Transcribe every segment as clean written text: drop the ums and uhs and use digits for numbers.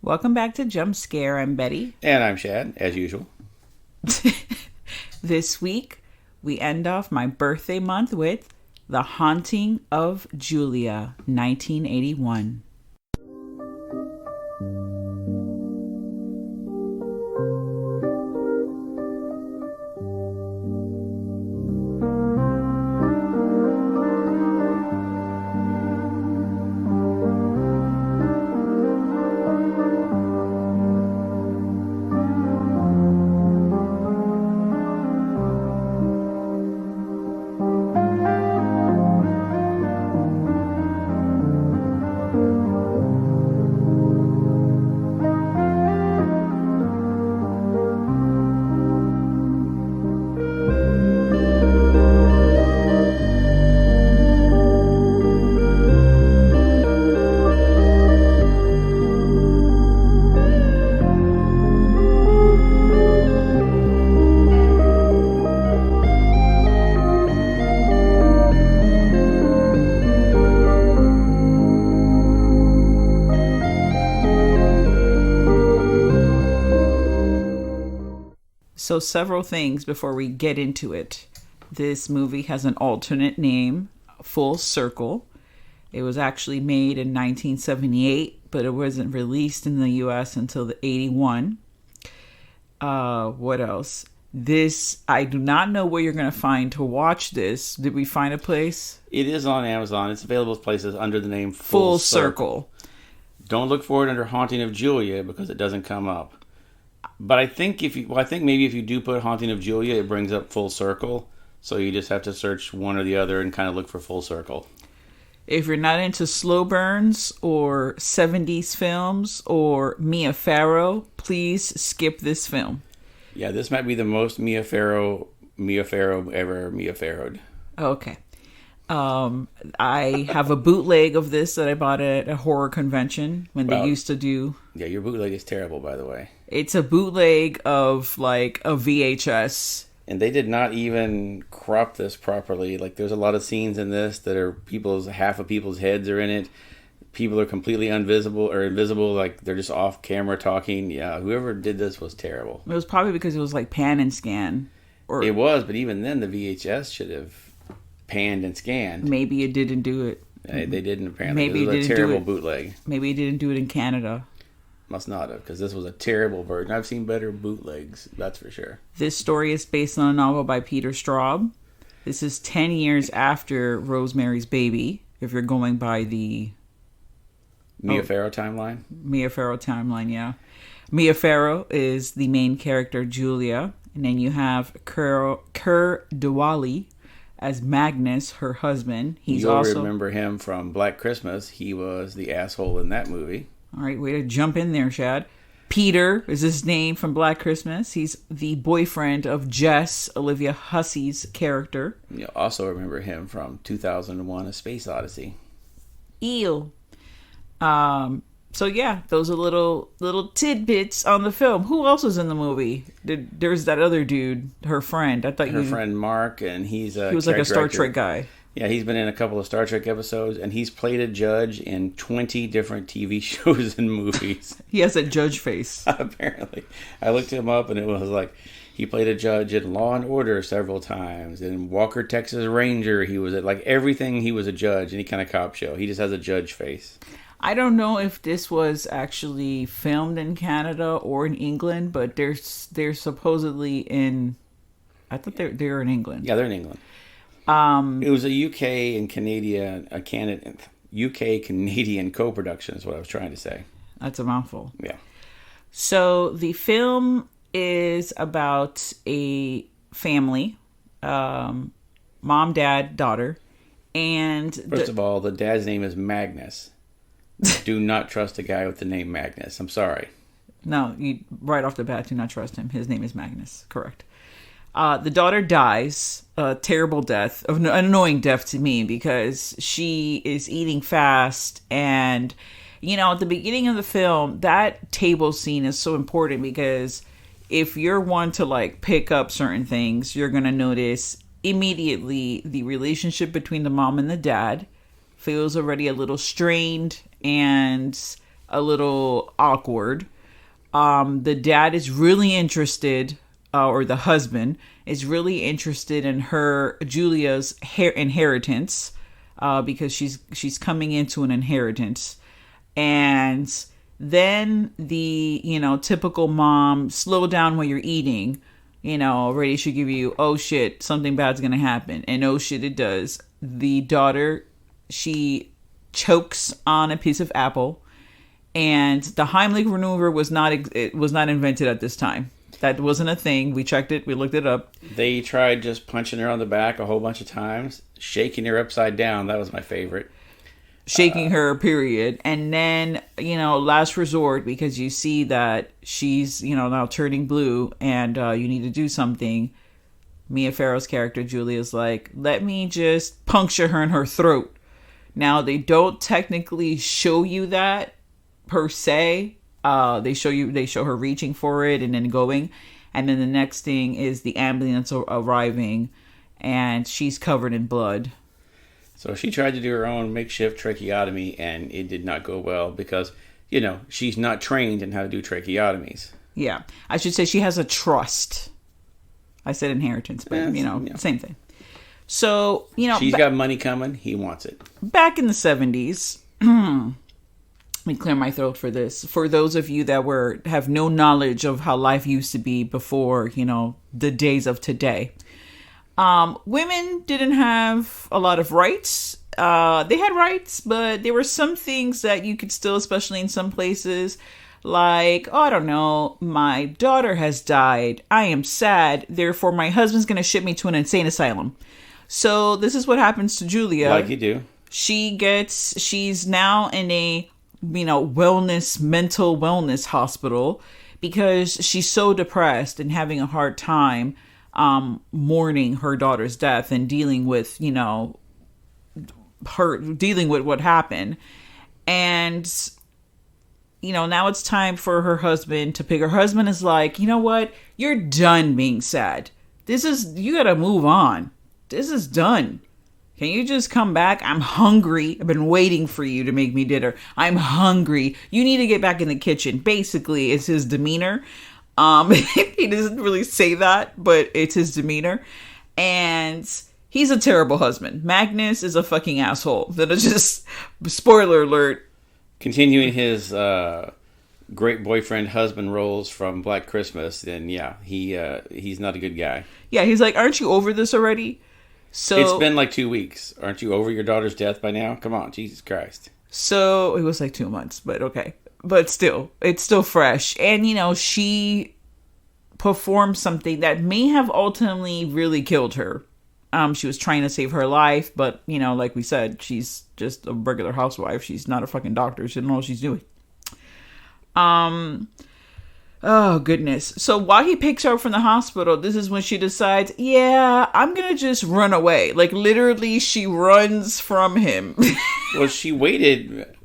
Welcome back to Jump Scare. I'm Betty. And I'm Shad, as usual. This week, we end off my birthday month with The Haunting of Julia, 1981. So several things before we get into it. This movie has an alternate name, Full Circle. It was actually made in 1978, but it wasn't released in the US until the 81. What else? This, I do not know where you're going to find to watch this. Did we find a place? It is on Amazon. It's available places under the name Full Circle. Don't look for it under Haunting of Julia because it doesn't come up. But I think maybe if you do put Haunting of Julia, it brings up Full Circle. So you just have to search one or the other and kind of look for Full Circle. If you're not into slow burns or 70s films or Mia Farrow, please skip this film. Yeah, this might be the most Mia Farrow ever Mia Farrowed. Okay. I have a bootleg of this that I bought at a horror convention when they used to do. Yeah, your bootleg is terrible, by the way. It's a bootleg of like a VHS. And they did not even crop this properly. Like, there's a lot of scenes in this that are half of people's heads are in it. People are completely invisible, like they're just off camera talking. Yeah, whoever did this was terrible. It was probably because it was like pan and scan. It was, but even then the VHS should have panned and scanned. Maybe it didn't do it. They didn't, apparently. Maybe it was a terrible bootleg. Maybe it didn't do it in Canada. Must not have, because this was a terrible version. I've seen better bootlegs, that's for sure. This story is based on a novel by Peter Straub. This is 10 years after Rosemary's Baby, if you're going by the Mia Farrow timeline? Mia Farrow timeline, yeah. Mia Farrow is the main character, Julia. And then you have Kerr Diwali as Magnus, her husband. You'll remember him from Black Christmas. He was the asshole in that movie. All right, way to jump in there, Shad. Peter is his name from Black Christmas. He's the boyfriend of Jess, Olivia Hussey's character. You'll also remember him from 2001: A Space Odyssey. Eel. So yeah, those are little tidbits on the film. Who else was in the movie? There's that other dude, her friend. Her friend Mark, and he was like a Star Trek guy. Yeah, he's been in a couple of Star Trek episodes, and he's played a judge in 20 different TV shows and movies. He has a judge face. Apparently. I looked him up, and it was like, he played a judge in Law and Order several times. In Walker, Texas Ranger, he was at, like, everything he was a judge, any kind of cop show. He just has a judge face. I don't know if this was actually filmed in Canada or in England, but they're supposedly in... I thought they're in England. Yeah, they're in England. It was a UK and Canadian co-production is what I was trying to say. That's a mouthful. Yeah. So the film is about a family, mom, dad, daughter, and... First of all, the dad's name is Magnus. Do not trust a guy with the name Magnus. I'm sorry. No, you right off the bat, do not trust him. His name is Magnus. Correct. The daughter dies a terrible death, an annoying death to me, because she is eating fast. And, you know, at the beginning of the film, that table scene is so important because if you're one to like pick up certain things, you're going to notice immediately the relationship between the mom and the dad feels already a little strained, and a little awkward. The dad is really interested, or the husband is really interested in Julia's inheritance, because she's coming into an inheritance. And then the, typical mom, slow down when you're eating, already should give you, oh shit, something bad's gonna happen. And oh shit, it does. The daughter, she chokes on a piece of apple, and the Heimlich maneuver was not invented at this time. That wasn't a thing. We checked it. We looked it up. They tried just punching her on the back a whole bunch of times, shaking her upside down. That was my favorite. Shaking her, period. And then, last resort, because you see that she's, now turning blue and you need to do something. Mia Farrow's character, Julia's like, let me just puncture her in her throat. Now, they don't technically show you that per se. They show her reaching for it and then going. And then the next thing is the ambulance arriving, and she's covered in blood. So she tried to do her own makeshift tracheotomy, and it did not go well because, she's not trained in how to do tracheotomies. Yeah. I should say she has a trust. I said inheritance, but, same thing. So, she's got money coming. He wants it. Back in the 70s, let me clear my throat for this. For those of you that have no knowledge of how life used to be before, the days of today. Women didn't have a lot of rights. They had rights, but there were some things that you could still, especially in some places, like, I don't know, my daughter has died. I am sad. Therefore, my husband's going to ship me to an insane asylum. So this is what happens to Julia. Like you do. She's now in a, mental wellness hospital because she's so depressed and having a hard time mourning her daughter's death and dealing with, what happened. And, now it's time for her husband to pick. Her husband is like, you know what? You're done being sad. You gotta move on. This is done. Can you just come back? I'm hungry. I've been waiting for you to make me dinner. I'm hungry. You need to get back in the kitchen. Basically, it's his demeanor. He doesn't really say that, but it's his demeanor. And he's a terrible husband. Magnus is a fucking asshole. That is just, spoiler alert. Continuing his great boyfriend husband roles from Black Christmas, then he's not a good guy. Yeah, he's like, aren't you over this already? So it's been like 2 weeks. Aren't you over your daughter's death by now? Come on, Jesus Christ. So it was like 2 months, but okay. But still, it's still fresh. And, she performed something that may have ultimately really killed her. She was trying to save her life, but, like we said, she's just a regular housewife. She's not a fucking doctor. She doesn't know what she's doing. Oh, goodness. So while he picks her up from the hospital, this is when she decides, yeah, I'm going to just run away. Like, literally, she runs from him. Well, she waited,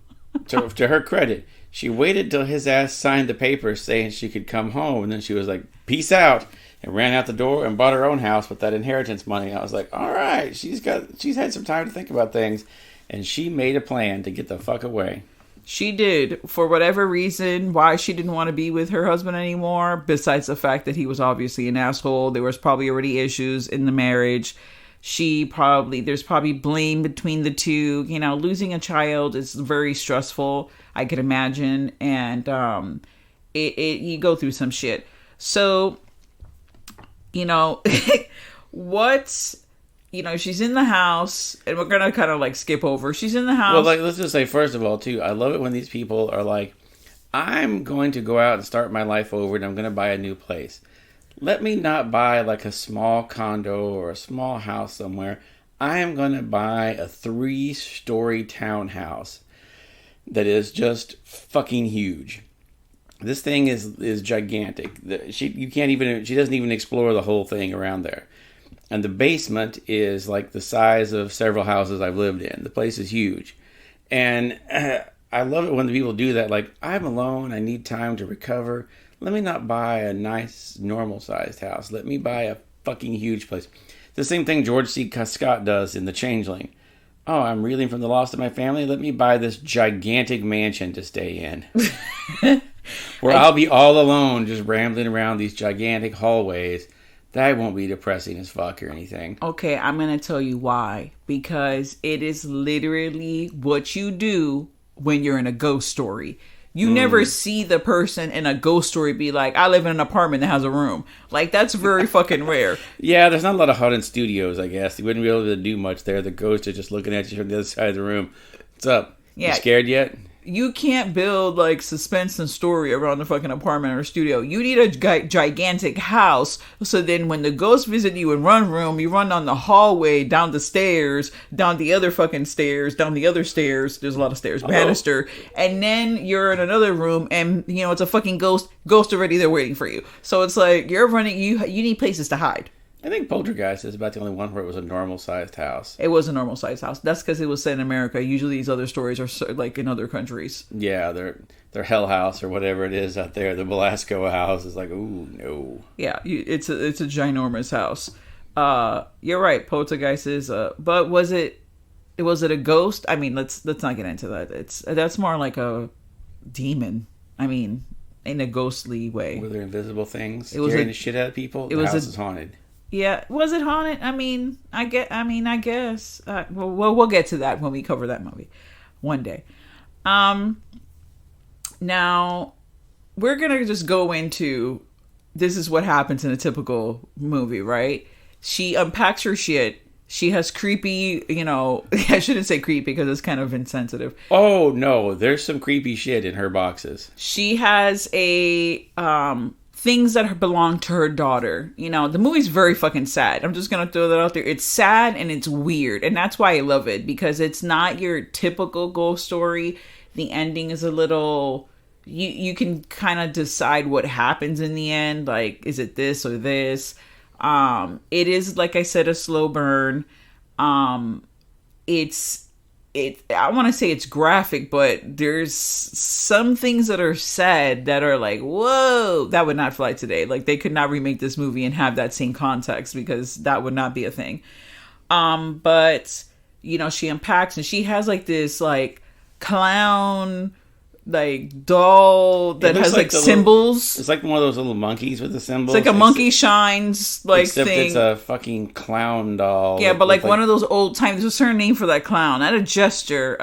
to her credit, she waited till his ass signed the paper saying she could come home. And then she was like, peace out. And ran out the door and bought her own house with that inheritance money. I was like, all right, she's had some time to think about things. And she made a plan to get the fuck away. She did, for whatever reason, why she didn't want to be with her husband anymore, besides the fact that he was obviously an asshole. There was probably already issues in the marriage. There's probably blame between the two. Losing a child is very stressful, I could imagine. And you go through some shit. So, she's in the house, and we're going to kind of skip over. She's in the house. Well, let's just say, first of all, too, I love it when these people are like, I'm going to go out and start my life over, and I'm going to buy a new place. Let me not buy a small condo or a small house somewhere. I am going to buy a 3-story townhouse that is just fucking huge. This thing is gigantic. She doesn't even explore the whole thing around there. And the basement is the size of several houses I've lived in. The place is huge. And I love it when the people do that. I'm alone. I need time to recover. Let me not buy a nice, normal-sized house. Let me buy a fucking huge place. The same thing George C. Scott does in The Changeling. Oh, I'm reeling from the loss of my family. Let me buy this gigantic mansion to stay in. Where I'll be all alone just rambling around these gigantic hallways. That won't be depressing as fuck or anything. Okay, I'm going to tell you why. Because it is literally what you do when you're in a ghost story. You never see the person in a ghost story be like, I live in an apartment that has a room. Like, that's very fucking rare. Yeah, there's not a lot of haunted studios, I guess. You wouldn't be able to do much there. The ghosts are just looking at you from the other side of the room. What's up? Yeah. You scared yet? You can't build like suspense and story around the fucking apartment or studio. You need a gigantic house. So then when the ghosts visit you in one room, you run down the hallway, down the stairs, down the other fucking stairs, down the other stairs. There's a lot of stairs, banister. And then you're in another room and, you know, it's a fucking ghost already there waiting for you. So it's like you're running, you need places to hide. I think Poltergeist is about the only one where it was a normal-sized house. It was a normal-sized house. That's because it was set in America. Usually these other stories are like in other countries. Yeah, their Hell House or whatever it is out there, the Belasco house is like, ooh, no. Yeah, it's a ginormous house. You're right. Poltergeist is. But was it a ghost? I mean, let's not get into that. That's more like a demon. I mean, in a ghostly way. Were there invisible things scaring the shit out of people? The house is haunted. Yeah, was it haunted? I mean, I guess. We'll get to that when we cover that movie one day. Now we're gonna just go into this is what happens in a typical movie, right? She unpacks her shit. She has creepy, you know. I shouldn't say creepy because it's kind of insensitive. Oh no, there's some creepy shit in her boxes. She has a things that belong to her daughter. You know, the movie's very fucking sad. I'm just gonna throw that out there. It's sad and it's weird, and that's why I love it, because it's not your typical ghost story. The ending is a little, you can kind of decide what happens in the end. Like, is it this or this? It is, like I said, a slow burn. I want to say it's graphic, but there's some things that are said that are like, whoa, that would not fly today. Like, they could not remake this movie and have that same context because that would not be a thing. But, you know, she unpacks and she has like this like clown like doll that has like symbols. It's like one of those little monkeys with the symbols. It's like a monkey shines like except thing. It's a fucking clown doll. Yeah, but like one of those old time. There's a certain name for that clown. Not a gesture.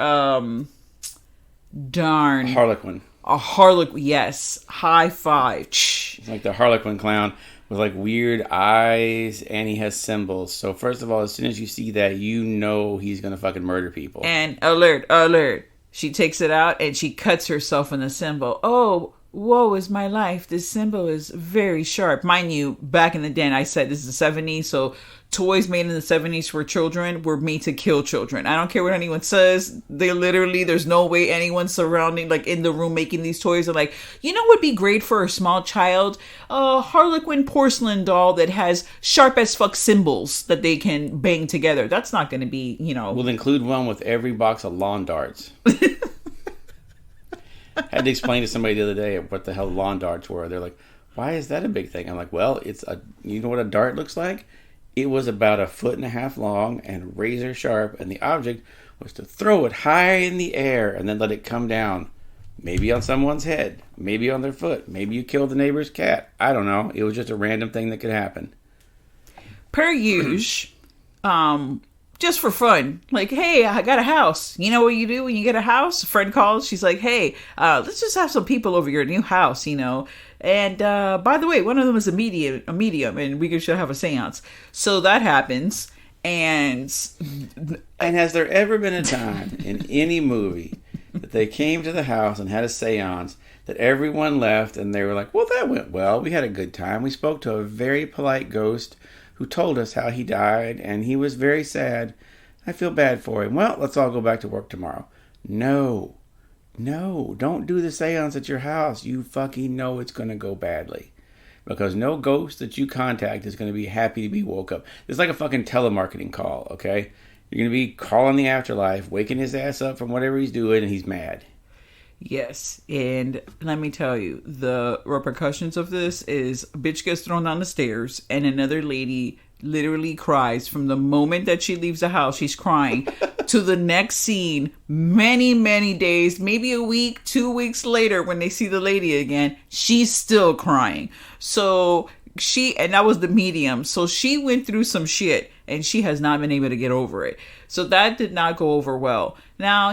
Darn. Harlequin. A Harlequin. Yes. High five. It's like the Harlequin clown with like weird eyes, and he has symbols. So first of all, as soon as you see that, you know he's gonna fucking murder people. And alert. She takes it out and she cuts herself in the symbol. Oh, woe is my life. This symbol is very sharp. Mind you, back in the day, I said this is the 70s, so toys made in the 70s for children were made to kill children. I don't care what anyone says. There's no way anyone surrounding, like in the room making these toys are like, you know what would be great for a small child? A Harlequin porcelain doll that has sharp as fuck symbols that they can bang together. That's not going to be, you know. We'll include one with every box of lawn darts. I had to explain to somebody the other day what the hell lawn darts were. They're like, why is that a big thing? I'm like, well, you know what a dart looks like? It was about 1.5 feet long and razor sharp, and the object was to throw it high in the air and then let it come down. Maybe on someone's head, maybe on their foot, maybe you killed the neighbor's cat. I don't know. It was just a random thing that could happen. Per usual, just for fun. Like, hey, I got a house. You know what you do when you get a house? A friend calls. She's like, hey, let's just have some people over your new house, you know. And by the way, one of them is a medium, and we should have a seance. So that happens. And has there ever been a time in any movie that they came to the house and had a seance that everyone left and they were like, well, that went well. We had a good time. We spoke to a very polite ghost who told us how he died, and he was very sad. I feel bad for him. Well, let's all go back to work tomorrow. No, don't do the seance at your house. You fucking know it's going to go badly. Because no ghost that you contact is going to be happy to be woke up. It's like a fucking telemarketing call, okay? You're going to be calling the afterlife, waking his ass up from whatever he's doing, and he's mad. Yes, and let me tell you, the repercussions of this is a bitch gets thrown down the stairs, and another lady literally cries from the moment that she leaves the house. She's crying to the next scene, many days, maybe a week, 2 weeks later, when they see the lady again, she's still crying. So and that was the medium. So she went through some shit and she has not been able to get over it. So that did not go over well. Now,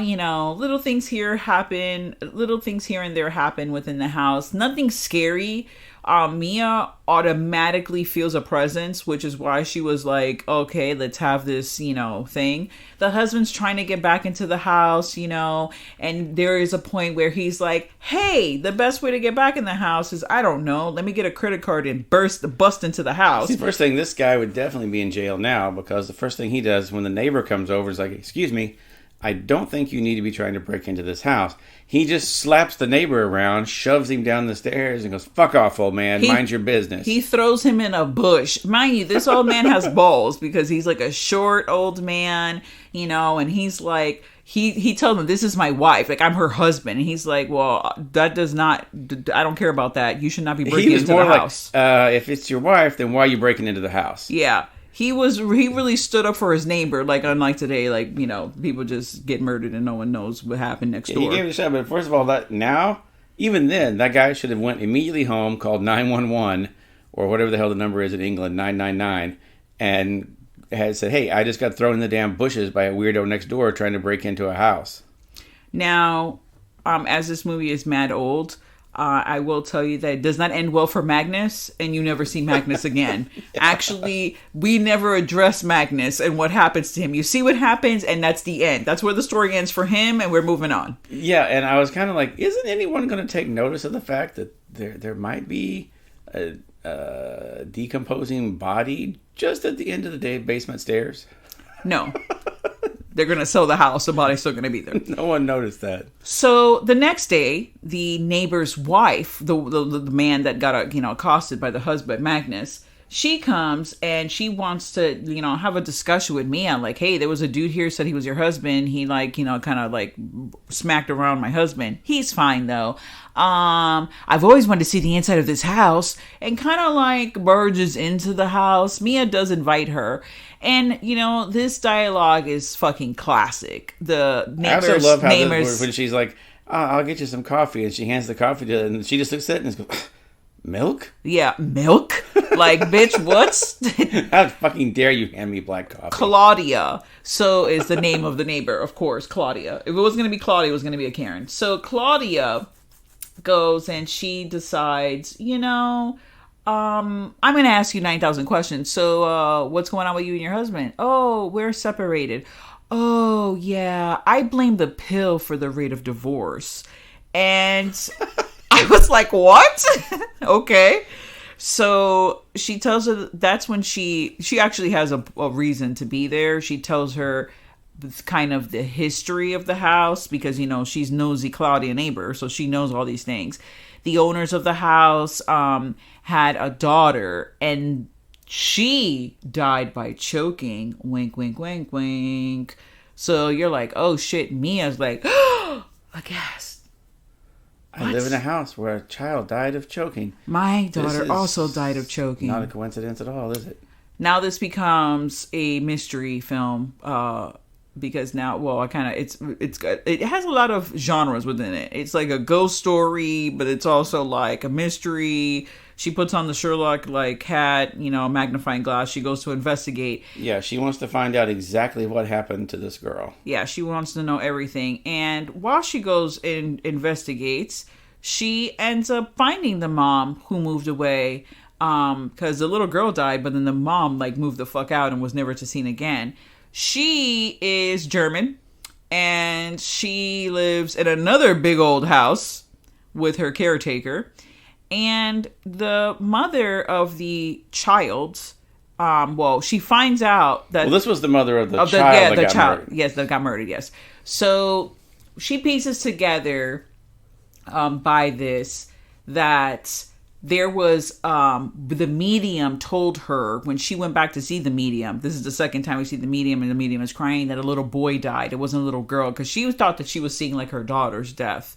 little things here and there happen within the house. Nothing scary. Mia automatically feels a presence, which is why she was like, okay, let's have this, thing. The husband's trying to get back into the house, and there is a point where he's like, hey, the best way to get back in the house is, I don't know, let me get a credit card and bust into the house. See, first thing, this guy would definitely be in jail now, because the first thing he does when the neighbor comes over is like, excuse me, I don't think you need to be trying to break into this house. He just slaps the neighbor around, shoves him down the stairs, and goes, fuck off, old man. Mind your business. He throws him in a bush. Mind you, this old man has balls because he's like a short old man, and he's like, he tells him, this is my wife. Like, I'm her husband. And he's like, well, I don't care about that. You should not be breaking into the house. If it's your wife, then why are you breaking into the house? Yeah. He really stood up for his neighbor, like unlike today, like, people just get murdered and no one knows what happened next door. He gave it a shot, but first of all, even then, that guy should have went immediately home, called 911, or whatever the hell the number is in England, 999, and had said, hey, I just got thrown in the damn bushes by a weirdo next door trying to break into a house. Now, as this movie is mad old, I will tell you that it does not end well for Magnus, and you never see Magnus again. Actually, we never address Magnus and what happens to him. You see what happens, and that's the end. That's where the story ends for him, and we're moving on. Yeah, and I was kind of like, isn't anyone going to take notice of the fact that there might be a decomposing body just at the end of the day, basement stairs? No. They're going to sell the house. The body's still going to be there. No one noticed that. So the next day, the neighbor's wife, the man that got accosted by the husband, Magnus, she comes and she wants to, have a discussion with Mia. Like, hey, there was a dude here said he was your husband. He kind of smacked around my husband. He's fine though. I've always wanted to see the inside of this house, and kind of merges into the house. Mia does invite her. And, this dialogue is fucking classic. The names I love how when she's like, I'll get you some coffee. And she hands the coffee to her, and she just looks at it and goes, milk? Yeah, milk? Like, bitch, what's... How fucking dare you hand me black coffee? Claudia. So is the name of the neighbor, of course, Claudia. If it was going to be Claudia, it was going to be a Karen. So Claudia goes and she decides, I'm going to ask you 9,000 questions. So, what's going on with you and your husband? Oh, we're separated. Oh, yeah. I blame the pill for the rate of divorce. And I was like, what? Okay. So she tells her that's when she actually has a reason to be there. She tells her kind of the history of the house because, she's nosy Claudia neighbor. So she knows all these things. The owners of the house had a daughter, and she died by choking. Wink, wink, wink, wink. So you're like, oh shit. Mia's like, aghast. I live in a house where a child died of choking. My daughter also died of choking. Not a coincidence at all, is it? Now this becomes a mystery film. Because now, it has a lot of genres within it. It's like a ghost story, but it's also like a mystery. She puts on the Sherlock hat, magnifying glass. She goes to investigate. Yeah, she wants to find out exactly what happened to this girl. Yeah, she wants to know everything. And while she goes and investigates, she ends up finding the mom who moved away. Because the little girl died, but then the mom moved the fuck out and was never to seen again. She is German, and she lives in another big old house with her caretaker. And the mother of the child, she finds out that... Well, this was the mother of the child that got murdered. Yes, that got murdered, yes. So she pieces together by this that... There was, the medium told her when she went back to see the medium, this is the second time we see the medium and the medium is crying, that a little boy died. It wasn't a little girl because she thought that she was seeing her daughter's death.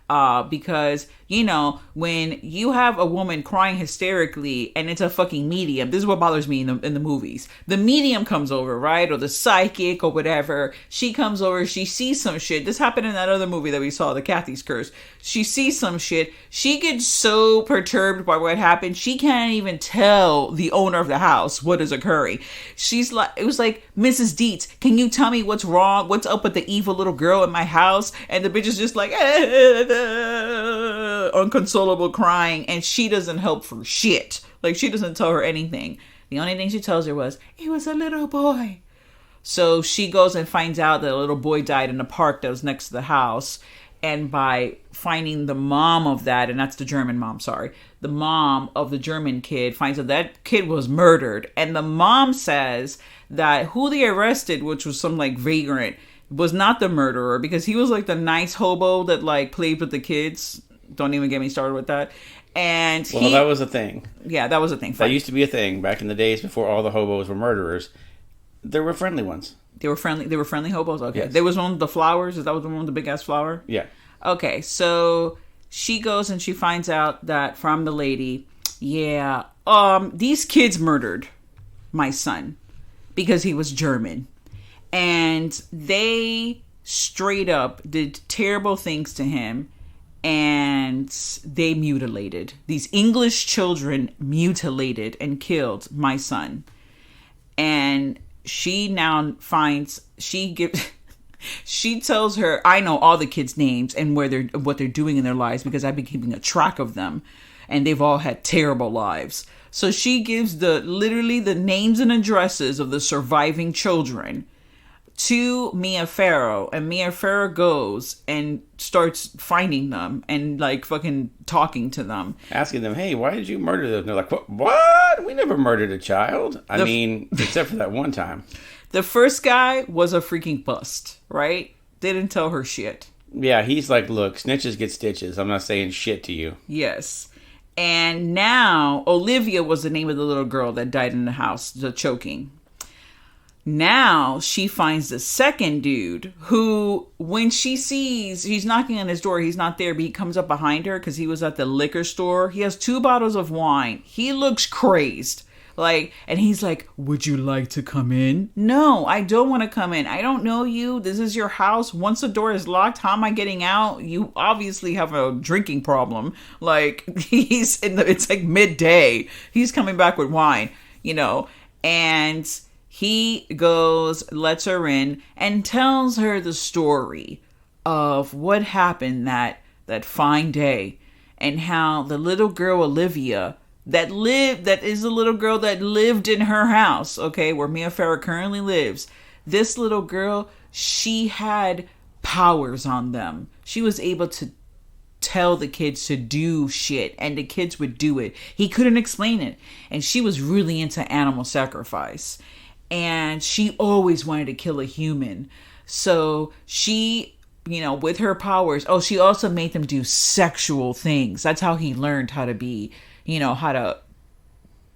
Because, you know, when you have a woman crying hysterically and it's a fucking medium, this is what bothers me in the movies. The medium comes over, right? Or the psychic or whatever. She comes over, she sees some shit. This happened in that other movie that we saw, The Kathy's Curse. She sees some shit. She gets so perturbed by what happened, she can't even tell the owner of the house what is occurring. She's like, it was like, Mrs. Dietz, can you tell me what's wrong? What's up with the evil little girl in my house? And the bitch is just like, unconsolable crying, and she doesn't help for shit. Like, she doesn't tell her anything. The only thing she tells her was, it was a little boy. So she goes and finds out that a little boy died in a park that was next to the house. And by finding the mom of that, and that's the German mom, sorry, the mom of the German kid finds out that kid was murdered. And the mom says that who they arrested, which was some like vagrant, was not the murderer, because he was like the nice hobo that like played with the kids. Don't even get me started with that. And well, that was a thing. Yeah, that was a thing. That used to be a thing back in the days before all the hobos were murderers. There were friendly ones. They were friendly. They were friendly hobos. Okay. Yes. There was one with the flowers. Is that the one with the big ass flower? Yeah. Okay. So she goes and she finds out that from the lady, yeah, these kids murdered my son because he was German. And they straight up did terrible things to him, and they mutilated. These English children mutilated and killed my son. And she now finds, she tells her, I know all the kids' names and what they're doing in their lives because I've been keeping a track of them, and they've all had terrible lives. So she gives literally the names and addresses of the surviving children to Mia Farrow, and Mia Farrow goes and starts finding them and like fucking talking to them, asking them, hey, why did you murder them? And they're like, what? We never murdered a child. I mean, except for that one time. The first guy was a freaking bust, right? Didn't tell her shit. Yeah, he's like, look, snitches get stitches. I'm not saying shit to you. Yes. And now Olivia was the name of the little girl that died in the house, the choking. Now she finds the second dude who, when she sees, he's knocking on his door, he's not there, but he comes up behind her because he was at the liquor store. He has 2 bottles of wine. He looks crazed. Like, and he's like, would you like to come in? No, I don't want to come in. I don't know you. This is your house. Once the door is locked, how am I getting out? You obviously have a drinking problem. Like, it's like midday. He's coming back with wine, you know, and he goes, lets her in, and tells her the story of what happened that fine day, and how the little girl Olivia that is the little girl that lived in her house, okay, where Mia Farrow currently lives. This little girl, she had powers on them. She was able to tell the kids to do shit, and the kids would do it. He couldn't explain it, and she was really into animal sacrifice. And she always wanted to kill a human. So she, you know, with her powers, she also made them do sexual things. That's how he learned how to be, you know, how to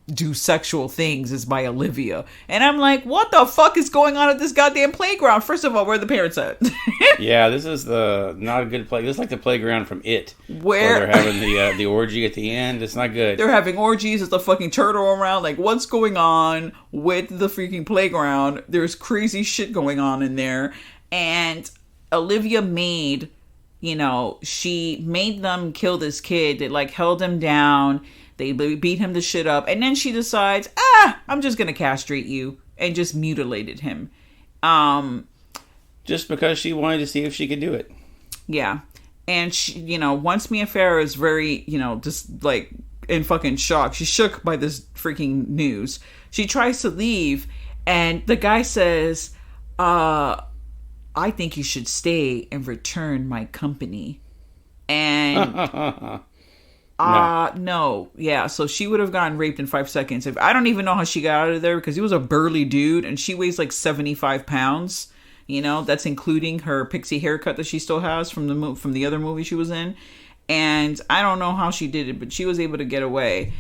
do sexual things, is by Olivia. And I'm like, what the fuck is going on at this goddamn playground? First of all, where are the parents at? Yeah, this is not a good play. This is like the playground from It. Where they're having the orgy at the end. It's not good. They're having orgies. It's a fucking turtle around. Like, what's going on with the freaking playground? There's crazy shit going on in there. And Olivia made, you know, she made them kill this kid. They like held him down. They beat him the shit up. And then she decides, I'm just going to castrate you. And just mutilated him. Just because she wanted to see if she could do it. Yeah. And she, you know, once Mia Farrow is very, you know, just like in fucking shock. She's shook by this freaking news. She tries to leave. And the guy says, I think you should stay and return my company. And... No. Yeah, so she would have gotten raped in 5 seconds. I don't even know how she got out of there, because he was a burly dude and she weighs like 75 pounds. You know, that's including her pixie haircut that she still has from the other movie she was in. And I don't know how she did it, but she was able to get away.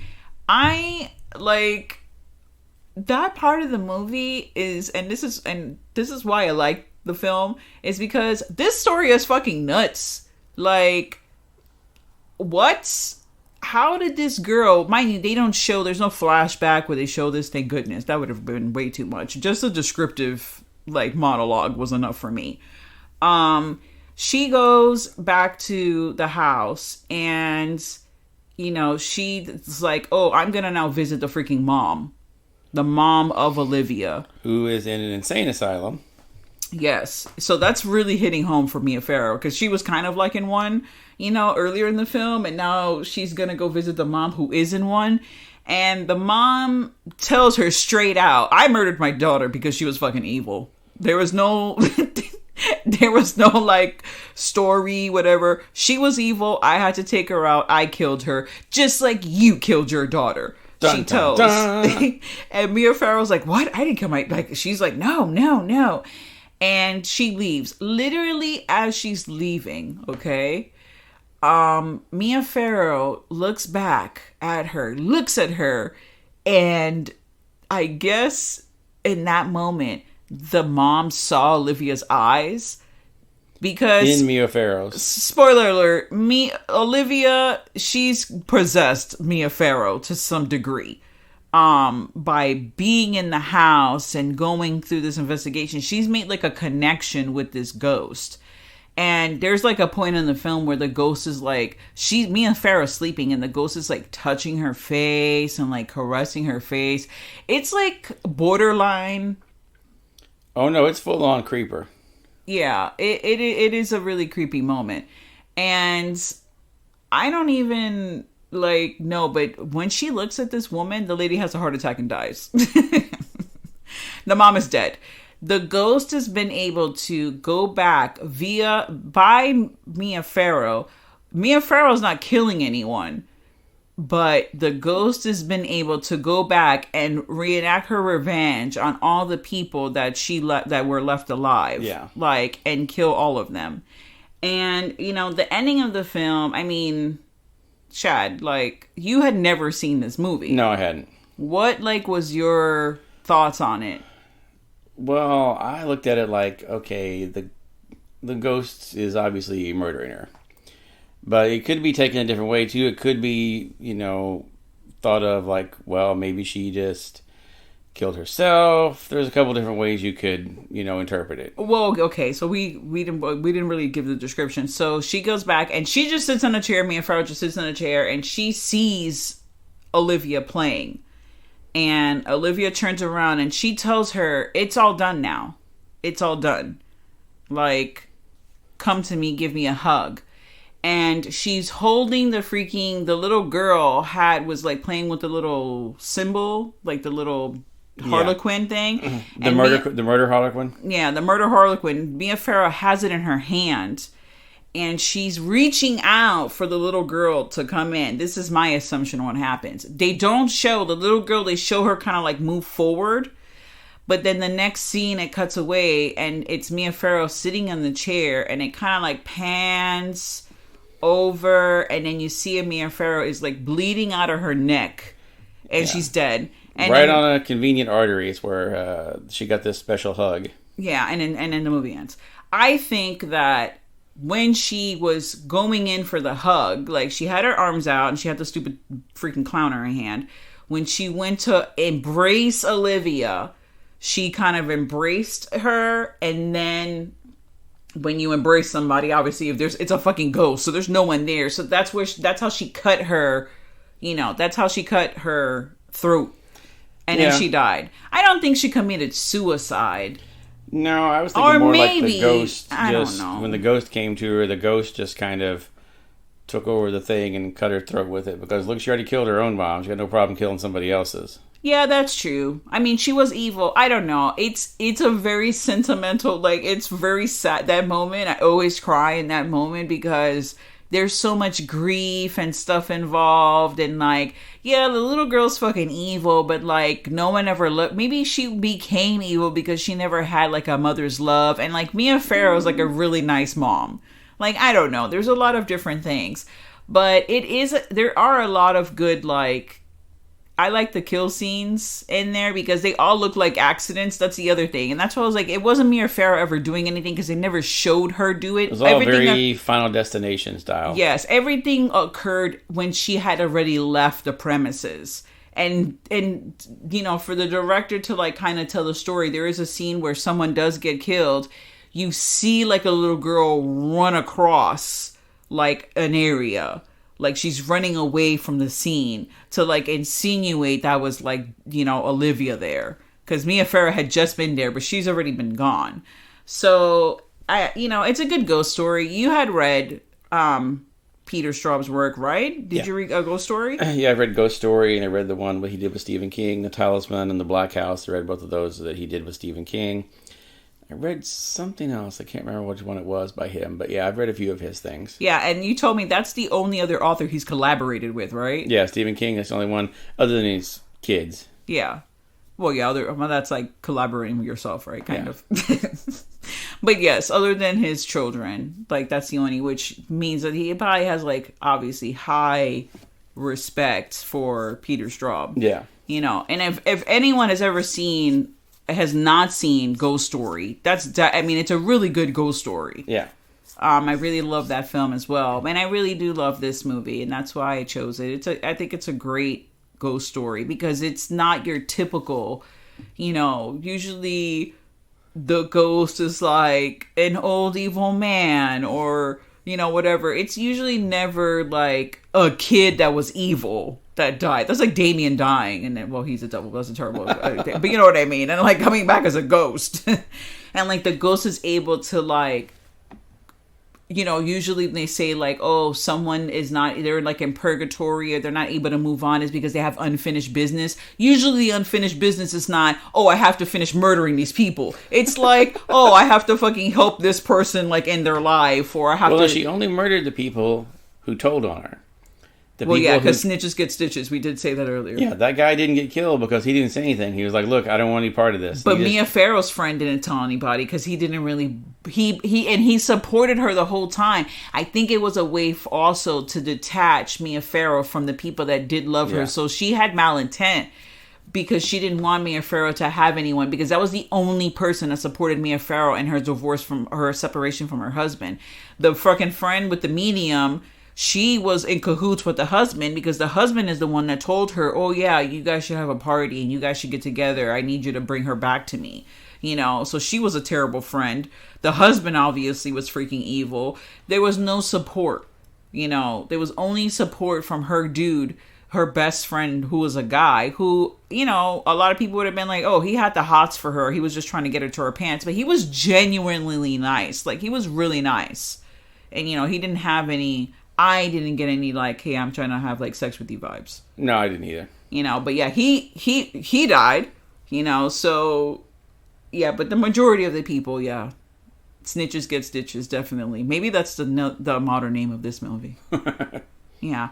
I like that part of the movie this is why I like the film, is because this story is fucking nuts. Like, what? How did this girl, mind you, they don't show, there's no flashback where they show this, thank goodness. That would have been way too much. Just a descriptive, like, monologue was enough for me. She goes back to the house and, you know, she's like, oh, I'm going to now visit the freaking mom. The mom of Olivia. Who is in an insane asylum. Yes. So that's really hitting home for Mia Farrow because she was kind of like in one, you know, earlier in the film. And now she's going to go visit the mom who is in one. And the mom tells her straight out, I murdered my daughter because she was fucking evil. There was no, like story, whatever. She was evil. I had to take her out. I killed her. Just like you killed your daughter. Dun, she tells. Dun, dun. And Mia Farrow's like, what? I didn't kill my, like, she's like, no. And she leaves. Literally as she's leaving, okay? Mia Farrow looks back at her, looks at her, and I guess in that moment, the mom saw Olivia's eyes. Because in Mia Farrow's. Spoiler alert, Olivia, she's possessed Mia Farrow to some degree. By being in the house and going through this investigation, she's made like a connection with this ghost. And there's like a point in the film where the ghost is like, Mia Farrow's sleeping and the ghost is like touching her face and like caressing her face. It's like borderline. Oh no, it's full on creeper. Yeah, it is a really creepy moment. And I don't even like, no, but when she looks at this woman, the lady has a heart attack and dies. The mom is dead. The ghost has been able to go back by Mia Farrow. Mia Farrow's not killing anyone, but the ghost has been able to go back and reenact her revenge on all the people that that were left alive. Yeah. Like, and kill all of them. And, you know, the ending of the film, I mean, Chad, like, you had never seen this movie. No, I hadn't. What, like, was your thoughts on it? Well, I looked at it like, okay, the ghost is obviously murdering her. But it could be taken a different way, too. It could be, you know, thought of like, well, maybe she just killed herself. There's a couple different ways you could, you know, interpret it. Well, okay, so we didn't really give the description. So she goes back and she just sits on a chair. Mia Farrow just sits on a chair and she sees Olivia playing. And Olivia turns around and she tells her, it's all done now. It's all done. Like, come to me, give me a hug. And she's holding the little girl was like playing with the little symbol, like the little Harlequin thing. The murder Harlequin? Yeah, the murder Harlequin. Mia Farrow has it in her hand. And she's reaching out for the little girl to come in. This is my assumption on what happens. They don't show the little girl. They show her kind of like move forward. But then the next scene, it cuts away. And it's Mia Farrow sitting in the chair. And it kind of like pans over. And then you see Mia Farrow is like bleeding out of her neck. And she's dead. And right on a convenient artery is where she got this special hug. Yeah, and then the movie ends. I think that when she was going in for the hug, like she had her arms out and she had the stupid freaking clown in her hand. When she went to embrace Olivia, she kind of embraced her. And then when you embrace somebody, obviously it's a fucking ghost, so there's no one there. So that's how she cut her, you know, that's how she cut her throat. And then she died. I don't think she committed suicide. No, I was thinking more maybe, like the ghost. I don't know. When the ghost came to her, the ghost just kind of took over the thing and cut her throat with it. Because look, she already killed her own mom. She got no problem killing somebody else's. Yeah, that's true. I mean, she was evil. I don't know. It's a very sentimental, like, it's very sad. That moment, I always cry in that moment because there's so much grief and stuff involved. And like, yeah, the little girl's fucking evil, but like no one ever looked. Maybe she became evil because she never had like a mother's love. And like Mia Farrow's like a really nice mom. Like, I don't know. There's a lot of different things, but there are a lot of good, like, I like the kill scenes in there because they all look like accidents. That's the other thing. And that's why I was like, it wasn't Mia Farrow ever doing anything because they never showed her do it. It was all very Final Destination style. Yes, everything occurred when she had already left the premises. And you know, for the director to like kind of tell the story, there is a scene where someone does get killed. You see like a little girl run across like an area. Like she's running away from the scene to like insinuate that was like, you know, Olivia there. Because Mia Farrow had just been there, but she's already been gone. So, it's a good ghost story. You had read Peter Straub's work, right? Did you read A Ghost Story? Yeah, I read Ghost Story, and I read the one what he did with Stephen King, The Talisman and The Black House. I read both of those that he did with Stephen King. I read something else. I can't remember which one it was by him. But yeah, I've read a few of his things. Yeah, and you told me that's the only other author he's collaborated with, right? Yeah, Stephen King. That's the only one other than his kids. Yeah. Well, yeah, that's like collaborating with yourself, right? Kind of. But yes, other than his children, like that's the only, which means that he probably has like obviously high respect for Peter Straub. Yeah. You know, and if anyone has not seen Ghost Story, it's a really good ghost story. Yeah. I really love that film as well. And I really do love this movie, and that's why I chose it. I think it's a great ghost story because it's not your typical, usually the ghost is like an old evil man or, whatever. It's usually never like a kid that was evil that died. That's like Damien dying, and then, well, he's a devil. That's a terrible, but you know what I mean. And like coming back as a ghost, and like the ghost is able to like, usually they say like, oh, someone is not, they're like in purgatory or they're not able to move on is because they have unfinished business. Usually the unfinished business is not, oh, I have to finish murdering these people. It's like, oh, I have to fucking help this person like in their life, or I have to. Well, she only murdered the people who told on her. Because snitches get stitches. We did say that earlier. Yeah, that guy didn't get killed because he didn't say anything. He was like, look, I don't want any part of this. But Mia Farrow's friend didn't tell anybody because he didn't really... He supported her the whole time. I think it was a way also to detach Mia Farrow from the people that did love her. So she had malintent because she didn't want Mia Farrow to have anyone, because that was the only person that supported Mia Farrow in her divorce from her separation from her husband. The fucking friend with the medium... She was in cahoots with the husband because the husband is the one that told her, oh yeah, you guys should have a party and you guys should get together. I need you to bring her back to me. So she was a terrible friend. The husband obviously was freaking evil. There was no support. There was only support from her dude, her best friend, who was a guy who, a lot of people would have been like, oh, he had the hots for her. He was just trying to get her to her pants. But he was genuinely nice. Like, he was really nice. And, he didn't have any... I didn't get any like, hey, I'm trying to have like sex with you vibes. No, I didn't either. But yeah, he died, so yeah, but the majority of the people, yeah. Snitches get stitches, definitely. Maybe that's the modern name of this movie. Yeah.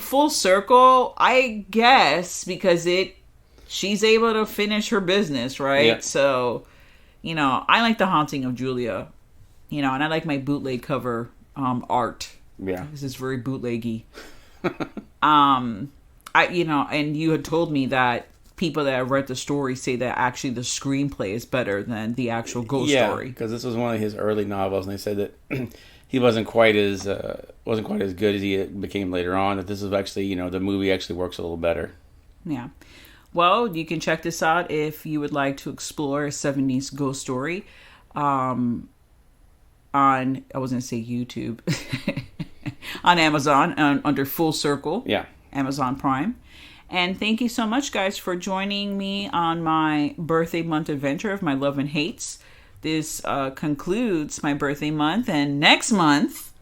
Full circle, I guess, because she's able to finish her business, right? Yeah. So, I like The Haunting of Julia, and I like my bootleg cover art. Yeah. This is very bootleggy. And you had told me that people that have read the story say that actually the screenplay is better than the actual ghost story. Yeah, because this was one of his early novels, and they said that he wasn't quite as good as he became later on. That this is actually, the movie actually works a little better. Yeah. Well, you can check this out if you would like to explore a 70s ghost story. On, I was going to say YouTube, on Amazon, under Full Circle. Yeah. Amazon Prime. And thank you so much, guys, for joining me on my birthday month adventure of my love and hates. This concludes my birthday month, and next month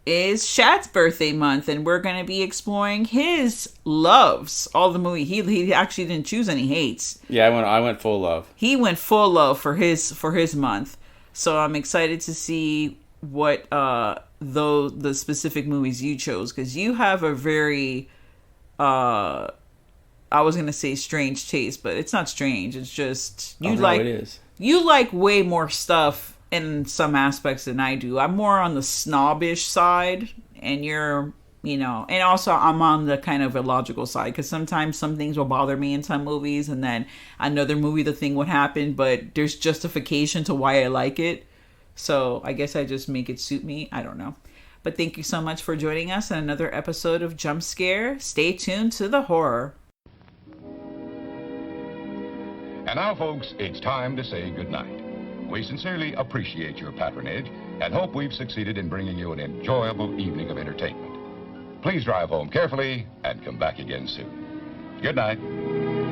is Shad's birthday month, and we're going to be exploring his loves. All the movie. He actually didn't choose any hates. Yeah, I went full love. He went full love for his month. So I'm excited to see what the specific movies you chose, because you have a very I was gonna say strange taste, but it's not strange. It's just it is. You like way more stuff in some aspects than I do. I'm more on the snobbish side, and you're you know. And also, I'm on the kind of illogical side because sometimes some things will bother me in some movies, and then another movie the thing would happen, but there's justification to why I like it. So I guess I just make it suit me. I don't know. But thank you so much for joining us on another episode of Jump Scare. Stay tuned to the horror. And now, folks, it's time to say goodnight. We sincerely appreciate your patronage and hope we've succeeded in bringing you an enjoyable evening of entertainment. Please drive home carefully and come back again soon. Good night.